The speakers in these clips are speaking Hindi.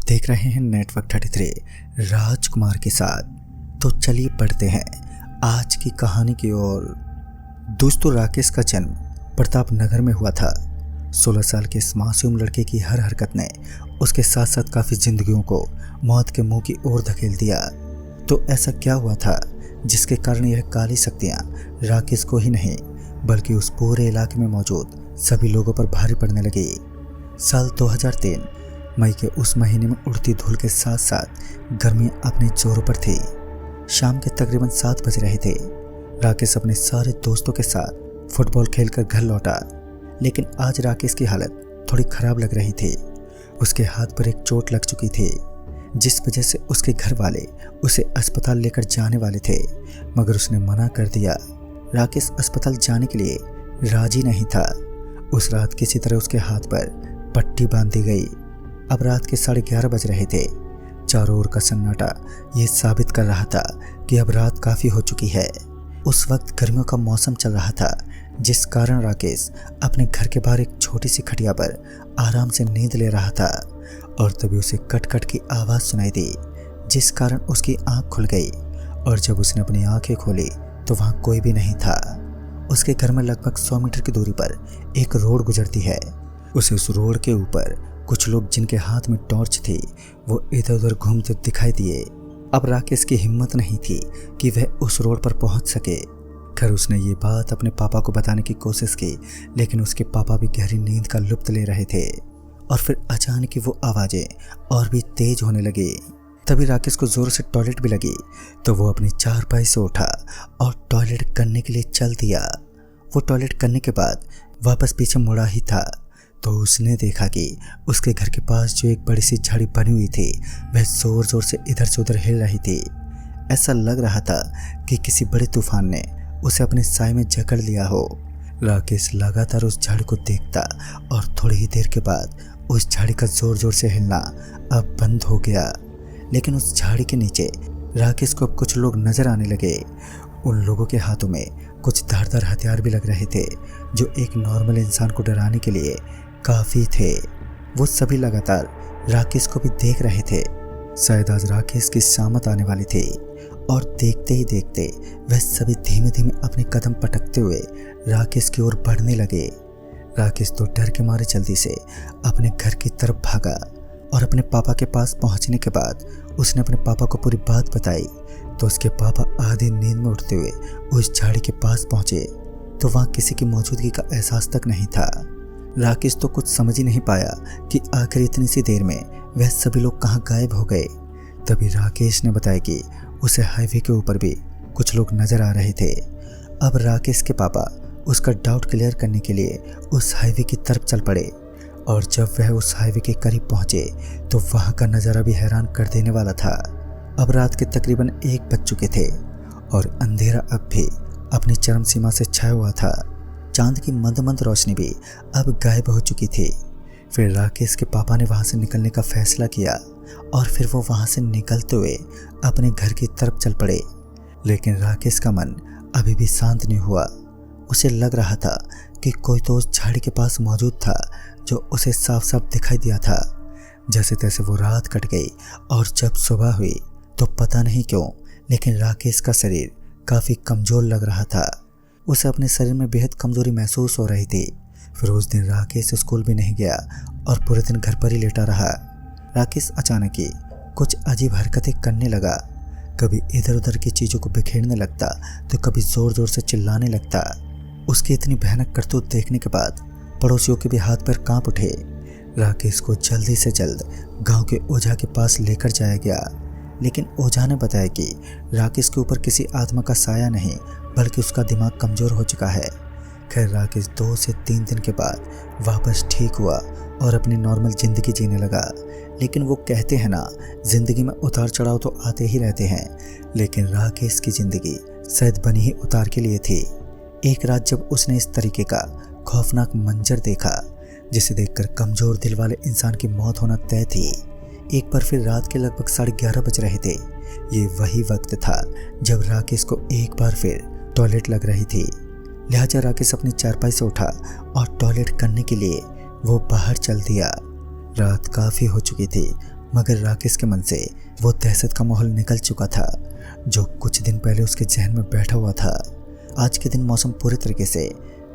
देख रहे हैं नेटवर्क 33 राजकुमार के साथ। तो चलिए पढ़ते हैं आज की कहानी की ओर। दोस्तों, राकेश का जन्म प्रताप नगर में हुआ था। 16 साल के इस मासूम लड़के की हर हरकत ने उसके साथ साथ काफ़ी जिंदगियों को मौत के मुंह की ओर धकेल दिया। तो ऐसा क्या हुआ था जिसके कारण यह काली शक्तियाँ राकेश को ही नहीं बल्कि उस पूरे इलाके में मौजूद सभी लोगों पर भारी पड़ने लगी। साल 2003 मई के उस महीने में उड़ती धूल के साथ साथ गर्मी अपने जोरों पर थी। शाम के तकरीबन 7 बज रहे थे। राकेश अपने सारे दोस्तों के साथ फुटबॉल खेलकर घर लौटा, लेकिन आज राकेश की हालत थोड़ी खराब लग रही थी। उसके हाथ पर एक चोट लग चुकी थी, जिस वजह से उसके घर वाले उसे अस्पताल लेकर जाने वाले थे, मगर उसने मना कर दिया। राकेश अस्पताल जाने के लिए राजी नहीं था। उस रात किसी तरह उसके हाथ पर पट्टी बांध दी गई। अब रात के 11:30 बज रहे थे। चारों ओर का सन्नाटा ये साबित कर रहा था कि अब रात काफ़ी हो चुकी है। उस वक्त गर्मियों का मौसम चल रहा था, जिस कारण राकेश अपने घर के बाहर एक छोटी सी खटिया पर आराम से नींद ले रहा था और तभी उसे कट कट की आवाज़ सुनाई दी, जिस कारण उसकी आंख खुल गई। और जब उसने अपनी आंखें खोली तो वहाँ कोई भी नहीं था। उसके घर में लगभग 100 मीटर की दूरी पर एक रोड गुजरती है। उसे उस रोड के ऊपर कुछ लोग जिनके हाथ में टॉर्च थी वो इधर उधर घूमते दिखाई दिए। अब राकेश की हिम्मत नहीं थी कि वह उस रोड पर पहुंच सके। खैर, उसने ये बात अपने पापा को बताने की कोशिश की, लेकिन उसके पापा भी गहरी नींद का लुत्फ ले रहे थे। और फिर अचानक ही वो आवाज़ें और भी तेज होने लगी। तभी राकेश को जोर से टॉयलेट भी लगी, तो वो अपनी चारपाई से उठा और टॉयलेट करने के लिए चल दिया। वो टॉयलेट करने के बाद वापस पीछे मुड़ा ही था तो उसने देखा कि उसके घर के पास जो एक बड़ी सी झाड़ी बनी हुई थी वह जोर जोर से इधर से उधर हिल रही थी। ऐसा लग रहा था कि किसी बड़े तूफान ने उसे अपने साए में जकड़ लिया हो। राकेश लगातार उस झाड़ी को देखता और थोड़ी ही देर के बाद उस झाड़ी का जोर जोर से हिलना अब बंद हो गया। लेकिन उस झाड़ी के नीचे राकेश को अब कुछ लोग नजर आने लगे। उन लोगों के हाथों में कुछ धारदार हथियार भी लग रहे थे, जो एक नॉर्मल इंसान को डराने के लिए काफ़ी थे। वो सभी लगातार राकेश को भी देख रहे थे। शायद आज राकेश की शामत आने वाली थी। और देखते ही देखते वह सभी धीमे धीमे अपने कदम पटकते हुए राकेश की ओर बढ़ने लगे। राकेश तो डर के मारे जल्दी से अपने घर की तरफ भागा और अपने पापा के पास पहुंचने के बाद उसने अपने पापा को पूरी बात बताई। तो उसके पापा आधी नींद में उठते हुए उस झाड़ी के पास पहुंचे तो वहाँ किसी की मौजूदगी का एहसास तक नहीं था। राकेश तो कुछ समझ ही नहीं पाया कि आखिर इतनी सी देर में वह सभी लोग कहाँ गायब हो गए। तभी राकेश ने बताया कि उसे हाईवे के ऊपर भी कुछ लोग नजर आ रहे थे। अब राकेश के पापा उसका डाउट क्लियर करने के लिए उस हाईवे की तरफ चल पड़े। और जब वह उस हाईवे के करीब पहुंचे तो वहाँ का नज़ारा भी हैरान कर देने वाला था। अब रात के तकरीबन 1 बज चुके थे और अंधेरा अब भी अपनी चरम सीमा से छाया हुआ था। चांद की मंद मंद रोशनी भी अब गायब हो चुकी थी। फिर राकेश के पापा ने वहाँ से निकलने का फैसला किया और फिर वो वहाँ से निकलते हुए अपने घर की तरफ चल पड़े। लेकिन राकेश का मन अभी भी शांत नहीं हुआ। उसे लग रहा था कि कोई तो उस झाड़ी के पास मौजूद था, जो उसे साफ साफ दिखाई दिया था। जैसे तैसे वो रात कट गई और जब सुबह हुई तो पता नहीं क्यों, लेकिन राकेश का शरीर काफ़ी कमज़ोर लग रहा था। उसे अपने शरीर में बेहद कमज़ोरी महसूस हो रही थी। फिर उस दिन राकेश स्कूल भी नहीं गया और पूरे दिन घर पर ही लेटा रहा। राकेश अचानक ही कुछ अजीब हरकतें करने लगा। कभी इधर उधर की चीज़ों को बिखेरने लगता तो कभी ज़ोर ज़ोर से चिल्लाने लगता। उसकी इतनी भयानक करतूत देखने के बाद पड़ोसियों के भी हाथ पैर कांप उठे। राकेश को जल्दी से जल्द गांव के ओझा के पास लेकर जाया गया, लेकिन ओझा ने बताया कि राकेश के ऊपर किसी आत्मा का साया नहीं बल्कि उसका दिमाग कमज़ोर हो चुका है। खैर, राकेश 2 से 3 दिन के बाद वापस ठीक हुआ और अपनी नॉर्मल ज़िंदगी जीने लगा। लेकिन वो कहते हैं ना, ज़िंदगी में उतार चढ़ाव तो आते ही रहते हैं, लेकिन राकेश की ज़िंदगी शायद बनी ही उतार के लिए थी। एक रात जब उसने इस तरीके का खौफनाक मंजर देखा, जिसे देखकर कमज़ोर दिल वाले इंसान की मौत होना तय थी। एक बार फिर रात के लगभग 11:30 बज रहे थे। ये वही वक्त था जब राकेश को एक बार फिर टॉयलेट लग रही थी। लिहाजा राकेश अपनी चारपाई से उठा और टॉयलेट करने के लिए वो बाहर चल दिया। रात काफ़ी हो चुकी थी मगर राकेश के मन से वो दहशत का माहौल निकल चुका था जो कुछ दिन पहले उसके जहन में बैठा हुआ था। आज के दिन मौसम पूरी तरीके से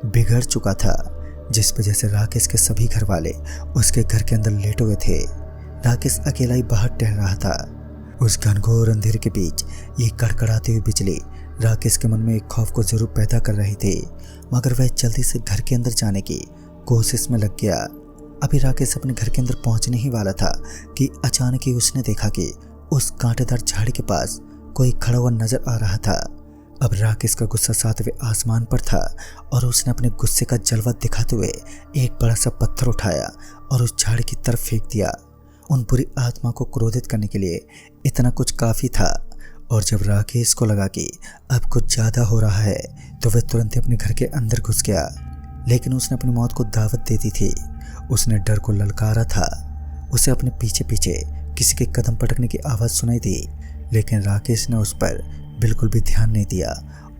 बिगड़ चुका था, जिस वजह से राकेश के सभी घर वाले उसके घर के अंदर लेटे हुए थे। राकेश अकेला ही बाहर टहल रहा था। उस घनघोर अंधेरे के बीच ये कड़कड़ाती हुई बिजली राकेश के मन में एक खौफ को जरूर पैदा कर रही थी, मगर वह जल्दी से घर के अंदर जाने की कोशिश में लग गया। अभी राकेश अपने घर के अंदर पहुंचने ही वाला था कि अचानक ही उसने देखा कि उस कांटेदार झाड़ी के पास कोई खड़ा हुआ नजर आ रहा था। अब राकेश का गुस्सा 7वें आसमान पर था और उसने अपने गुस्से का जलवा दिखाते हुए एक बड़ा सा पत्थर उठाया और उस झाड़ी की तरफ फेंक दिया। उन बुरी आत्मा को क्रोधित करने के लिए इतना कुछ काफ़ी था। और जब राकेश को लगा कि अब कुछ ज़्यादा हो रहा है तो वह तुरंत ही अपने घर के अंदर घुस गया, लेकिन उसने अपनी मौत को दावत दे दी थी। उसने डर को ललकारा था। उसे अपने पीछे पीछे किसी के कदम पटकने की आवाज़ सुनाई दी, लेकिन राकेश ने उस पर बिल्कुल भी ध्यान नहीं दिया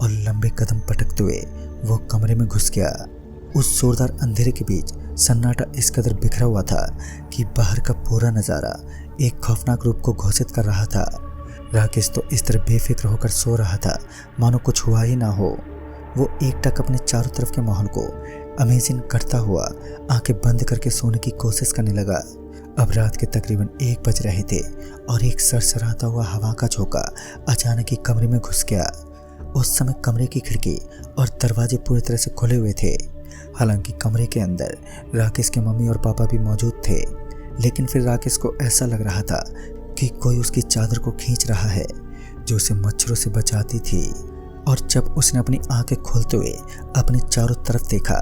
और लंबे कदम पटकते हुए वो कमरे में घुस गया। उस जोरदार अंधेरे के बीच सन्नाटा इस कदर बिखरा हुआ था कि बाहर का पूरा नज़ारा एक खौफनाक रूप को घोषित कर रहा था। राकेश तो इस तरह बेफिक्र होकर सो रहा था मानो कुछ हुआ ही ना हो। वो एकटक अपने चारों तरफ के माहौल को अमेजिंग करता हुआ आंखें बंद करके सोने की कोशिश करने लगा। अब रात के तकरीबन 1 बज रहे थे और एक सरसराता हुआ हवा का झोंका अचानक ही कमरे में घुस गया। उस समय कमरे की खिड़की और दरवाजे पूरी तरह से खुले हुए थे। हालांकि कमरे के अंदर राकेश के मम्मी और पापा भी मौजूद थे, लेकिन फिर राकेश को ऐसा लग रहा था कि कोई उसकी चादर को खींच रहा है जो उसे मच्छरों से बचाती थी। और जब उसने अपनी आंखें खोलते हुए अपने चारों तरफ देखा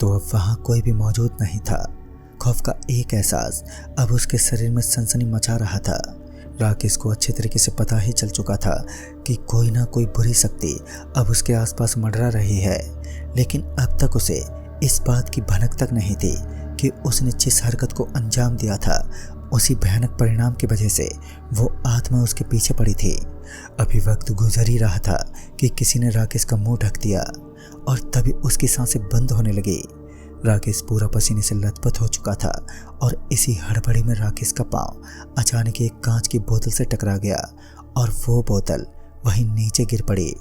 तो अब वहाँ कोई भी मौजूद नहीं था। खौफ का एक एहसास अब उसके शरीर में सनसनी मचा रहा था। राकेश को अच्छे तरीके से पता ही चल चुका था कि कोई ना कोई बुरी शक्ति अब उसके आसपास मंडरा रही है, लेकिन अब तक उसे इस बात की भनक तक नहीं थी कि उसने जिस हरकत को अंजाम दिया था उसी भयानक परिणाम की वजह से वो आत्मा उसके पीछे पड़ी थी। अभी वक्त गुजर ही रहा था कि किसी ने राकेश का मुंह ढक दिया और तभी उसकी सांसें बंद होने लगी। राकेश पूरा पसीने से लथपथ हो चुका था और इसी हड़बड़ी में राकेश का पांव अचानक एक कांच की बोतल से टकरा गया और वो बोतल वहीं नीचे गिर पड़ी।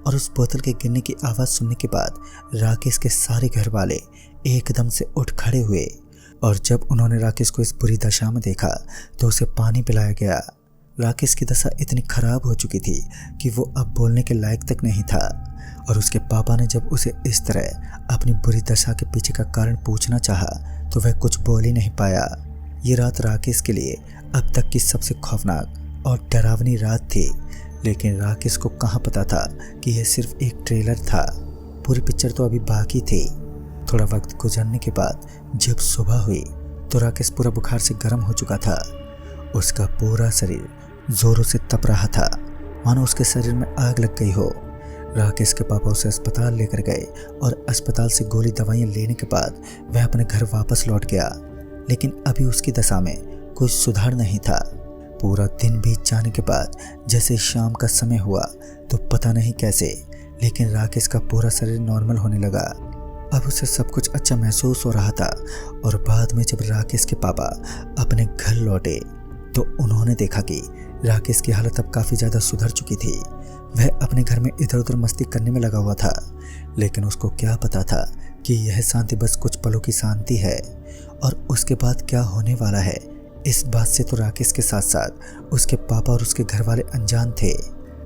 और उस बोतल के गिरने की आवाज़ सुनने के बाद राकेश के सारे घर वाले एकदम से उठ खड़े हुए और जब उन्होंने राकेश को इस बुरी दशा में देखा तो उसे पानी पिलाया गया। राकेश की दशा इतनी खराब हो चुकी थी कि वो अब बोलने के लायक तक नहीं था और उसके पापा ने जब उसे इस तरह अपनी बुरी दशा के पीछे का कारण पूछना चाहा तो वह कुछ बोल ही नहीं पाया। ये रात राकेश के लिए अब तक की सबसे खौफनाक और डरावनी रात थी, लेकिन राकेश को कहाँ पता था कि यह सिर्फ एक ट्रेलर था। पूरी पिक्चर तो अभी बाकी थी। थोड़ा वक्त गुजरने के बाद जब सुबह हुई तो राकेश पूरा बुखार से गर्म हो चुका था। उसका पूरा शरीर जोरों से तप रहा था मानो उसके शरीर में आग लग गई हो। राकेश के पापा उसे अस्पताल लेकर गए और अस्पताल से गोली दवाइयाँ लेने के बाद वह अपने घर वापस लौट गया, लेकिन अभी उसकी दशा में कोई सुधार नहीं था। पूरा दिन बीत जाने के बाद जैसे शाम का समय हुआ तो पता नहीं कैसे लेकिन राकेश का पूरा शरीर नॉर्मल होने लगा। अब उसे सब कुछ अच्छा महसूस हो रहा था और बाद में जब राकेश के पापा अपने घर लौटे तो उन्होंने देखा कि राकेश की हालत अब काफ़ी ज़्यादा सुधर चुकी थी। वह अपने घर में इधर उधर मस्ती करने में लगा हुआ था, लेकिन उसको क्या पता था कि यह शांति बस कुछ पलों की शांति है और उसके बाद क्या होने वाला है इस बात से तो राकेश के साथ साथ उसके पापा और उसके घर वाले अनजान थे।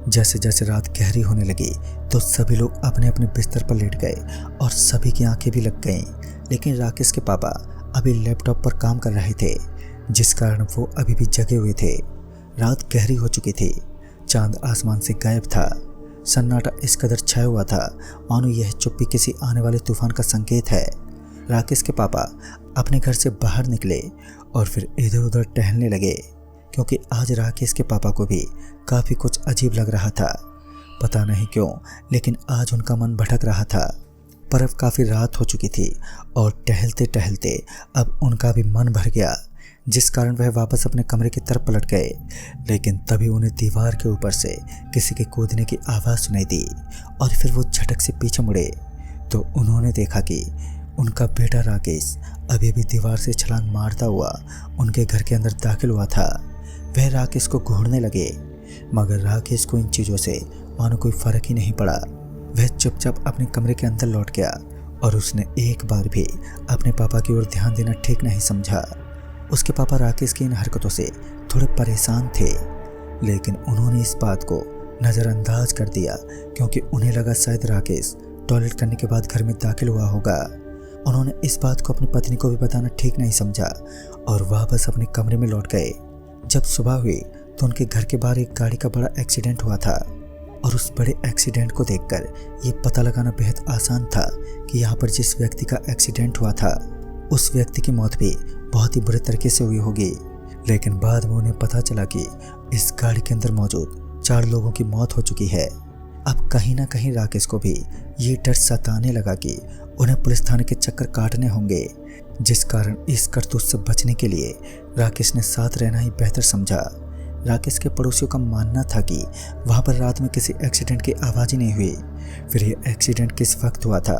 जैसे जैसे रात गहरी होने लगी तो सभी लोग अपने अपने बिस्तर पर लेट गए और सभी की आंखें भी लग गईं, लेकिन राकेश के पापा अभी लैपटॉप पर काम कर रहे थे, जिस कारण वो अभी भी जगे हुए थे। रात गहरी हो चुकी थी, चांद आसमान से गायब था, सन्नाटा इस कदर छाया हुआ था मानो यह चुप्पी किसी आने वाले तूफान का संकेत है। राकेश के पापा अपने घर से बाहर निकले और फिर इधर उधर टहलने लगे, क्योंकि आज राकेश के पापा को भी काफ़ी कुछ अजीब लग रहा था। पता नहीं क्यों, लेकिन आज उनका मन भटक रहा था। पर अब काफ़ी रात हो चुकी थी और टहलते टहलते अब उनका भी मन भर गया, जिस कारण वह वापस अपने कमरे की तरफ पलट गए। लेकिन तभी उन्हें दीवार के ऊपर से किसी के कूदने की आवाज़ सुनाई दी और फिर वो झटक से पीछे मुड़े तो उन्होंने देखा कि उनका बेटा राकेश अभी भी दीवार से छलांग मारता हुआ उनके घर के अंदर दाखिल हुआ था। वह राकेश को घूरने लगे, मगर राकेश को इन चीज़ों से मानो कोई फर्क ही नहीं पड़ा। वह चुपचाप अपने कमरे के अंदर लौट गया और उसने एक बार भी अपने पापा की ओर ध्यान देना ठीक नहीं समझा। उसके पापा राकेश की इन हरकतों से थोड़े परेशान थे, लेकिन उन्होंने इस बात को नज़रअंदाज कर दिया क्योंकि उन्हें लगा शायद राकेश टॉयलेट करने के बाद घर में दाखिल हुआ होगा। उन्होंने इस बात को अपनी पत्नी को भी बताना ठीक नहीं समझा और वापस अपने कमरे में लौट गए। जब सुबह हुई तो उनके घर के बाहर एक गाड़ी का बड़ा एक्सीडेंट हुआ था और उस बड़े एक्सीडेंट को देखकर ये पता लगाना बेहद आसान था कि यहाँ पर जिस व्यक्ति का एक्सीडेंट हुआ था उस व्यक्ति की मौत भी बहुत ही बुरे तरीके से हुई होगी। लेकिन बाद में उन्हें पता चला कि इस गाड़ी के अंदर मौजूद 4 लोगों की मौत हो चुकी है। अब कहीं ना कहीं राकेश को भी ये डर सताने लगा कि उन्हें पुलिस थाने के चक्कर काटने होंगे, जिस कारण इस करतूत से बचने के लिए राकेश ने साथ रहना ही बेहतर समझा। राकेश के पड़ोसियों का मानना था कि वहाँ पर रात में किसी एक्सीडेंट की आवाज़ ही नहीं हुई। फिर ये एक्सीडेंट किस वक्त हुआ था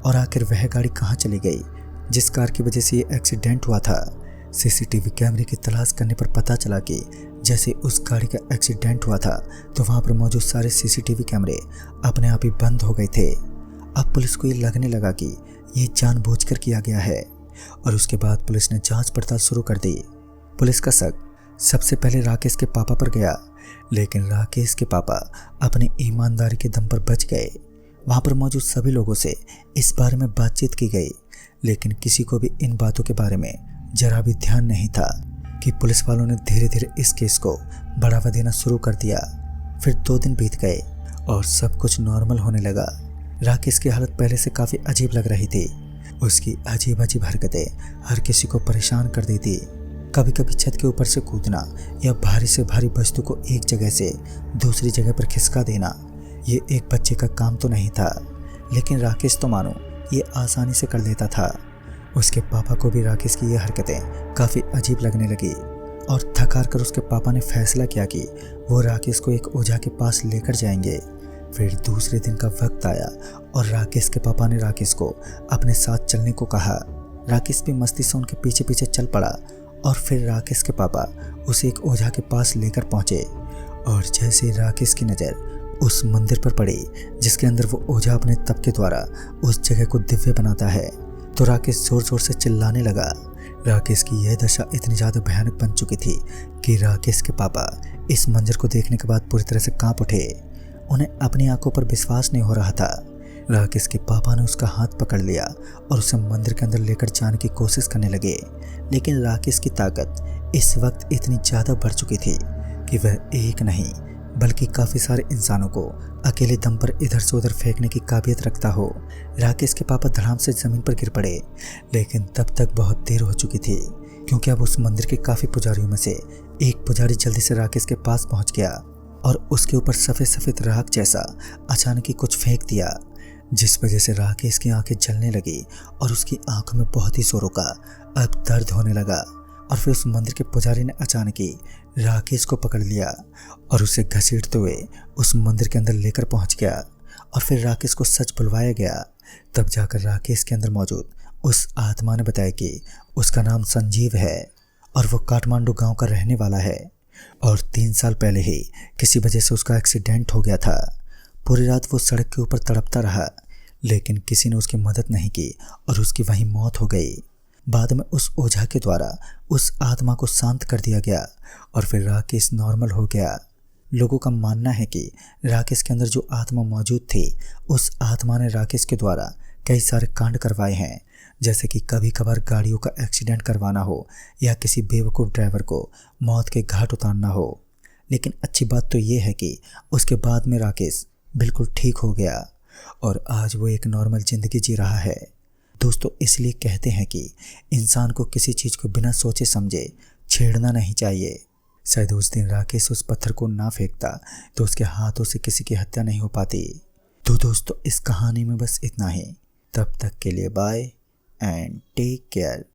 और आखिर वह गाड़ी कहाँ चली गई जिस कार की वजह से ये एक्सीडेंट हुआ था। सीसीटीवी कैमरे की तलाश करने पर पता चला कि जैसे उस गाड़ी का एक्सीडेंट हुआ था तो वहाँ पर मौजूद सारे सीसीटीवी कैमरे अपने आप ही बंद हो गए थे। अब पुलिस को ये लगने लगा कि ये जानबूझकर किया गया है और उसके बाद पुलिस ने जांच पड़ताल शुरू कर दी। पुलिस का शक सबसे पहले राकेश के पापा पर गया, लेकिन राकेश के पापा अपनी ईमानदारी के दम पर बच गए। वहाँ पर मौजूद सभी लोगों से इस बारे में बातचीत की गई, लेकिन किसी को भी इन बातों के बारे में जरा भी ध्यान नहीं था कि पुलिस वालों ने धीरे धीरे इस केस को बढ़ावा देना शुरू कर दिया। फिर 2 दिन बीत गए और सब कुछ नॉर्मल होने लगा। राकेश की हालत पहले से काफ़ी अजीब लग रही थी। उसकी अजीब अजीब हरकतें हर किसी को परेशान कर देती। कभी कभी छत के ऊपर से कूदना या भारी से भारी वस्तु को एक जगह से दूसरी जगह पर खिसका देना, ये एक बच्चे का काम तो नहीं था, लेकिन राकेश तो मानो ये आसानी से कर लेता था। उसके पापा को भी राकेश की ये हरकतें काफ़ी अजीब लगने लगी और थक हार कर उसके पापा ने फैसला किया कि वो राकेश को एक ओझा के पास लेकर जाएंगे। फिर दूसरे दिन का वक्त आया और राकेश के पापा ने राकेश को अपने साथ चलने को कहा। राकेश भी मस्ती से उनके पीछे पीछे चल पड़ा और फिर राकेश के पापा उसे एक ओझा के पास लेकर पहुंचे और जैसे राकेश की नज़र उस मंदिर पर पड़ी जिसके अंदर वो ओझा अपने तप के द्वारा उस जगह को दिव्य बनाता है, तो राकेश जोर जोर से चिल्लाने लगा। राकेश की यह दशा इतनी ज़्यादा भयानक बन चुकी थी कि राकेश के पापा इस मंजर को देखने के बाद पूरी तरह से कांप उठे। उन्हें अपनी आंखों पर विश्वास नहीं हो रहा था। राकेश के पापा ने उसका हाथ पकड़ लिया और उसे मंदिर के अंदर लेकर जाने की कोशिश करने लगे, लेकिन राकेश की ताकत इस वक्त इतनी ज़्यादा बढ़ चुकी थी कि वह एक नहीं बल्कि काफ़ी सारे इंसानों को अकेले दम पर इधर से उधर फेंकने की काबिलियत रखता हो। राकेश के पापा धड़ाम से ज़मीन पर गिर पड़े, लेकिन तब तक बहुत देर हो चुकी थी क्योंकि अब उस मंदिर के काफ़ी पुजारियों में से एक पुजारी जल्दी से राकेश के पास पहुंच गया और उसके ऊपर सफ़ेद सफ़ेद राख जैसा अचानक ही कुछ फेंक दिया, जिस वजह से राकेश की आंखें जलने लगी और उसकी आंखों में बहुत ही जोरों का अब दर्द होने लगा। और फिर उस मंदिर के पुजारी ने अचानक ही राकेश को पकड़ लिया और उसे घसीटते हुए उस मंदिर के अंदर लेकर पहुंच गया और फिर राकेश को सच बुलवाया गया। तब जाकर राकेश के अंदर मौजूद उस आत्मा ने बताया कि उसका नाम संजीव है और वो काठमांडू गांव का रहने वाला है और 3 साल पहले ही किसी वजह से उसका एक्सीडेंट हो गया था। पूरी रात वो सड़क के ऊपर तड़पता रहा, लेकिन किसी ने उसकी मदद नहीं की और उसकी वहीं मौत हो गई। बाद में उस ओझा के द्वारा उस आत्मा को शांत कर दिया गया और फिर राकेश नॉर्मल हो गया। लोगों का मानना है कि राकेश के अंदर जो आत्मा मौजूद थी उस आत्मा ने राकेश के द्वारा कई सारे कांड करवाए हैं, जैसे कि कभी कभार गाड़ियों का एक्सीडेंट करवाना हो या किसी बेवकूफ़ ड्राइवर को मौत के घाट उतारना हो। लेकिन अच्छी बात तो ये है कि उसके बाद में राकेश बिल्कुल ठीक हो गया और आज वो एक नॉर्मल ज़िंदगी जी रहा है। दोस्तों, इसलिए कहते हैं कि इंसान को किसी चीज़ को बिना सोचे समझे छेड़ना नहीं चाहिए। शायद उस दिन राकेश उस पत्थर को ना फेंकता तो उसके हाथों से किसी की हत्या नहीं हो पाती। तो दोस्तों, इस कहानी में बस इतना ही। तब तक के लिए बाय एंड टेक केयर।